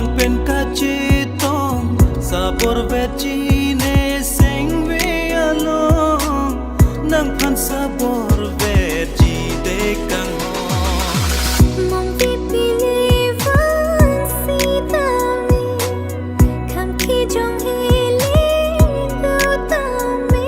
nang pen ka chi tong sabor vecine sengve along nang phan sabor veci de kang mong vi pilivan si tami kham khi jong hili tu tami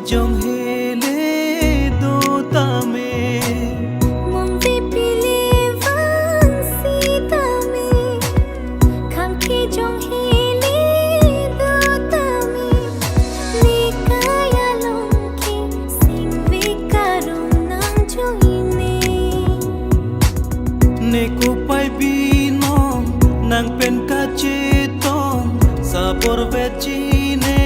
jong hele do tame mong vi pilivan si tami kham khi jong hili do tami ni kaya long ki sing vi karong nang joini ne ko pai binong nang pen ka che tong sabor vecine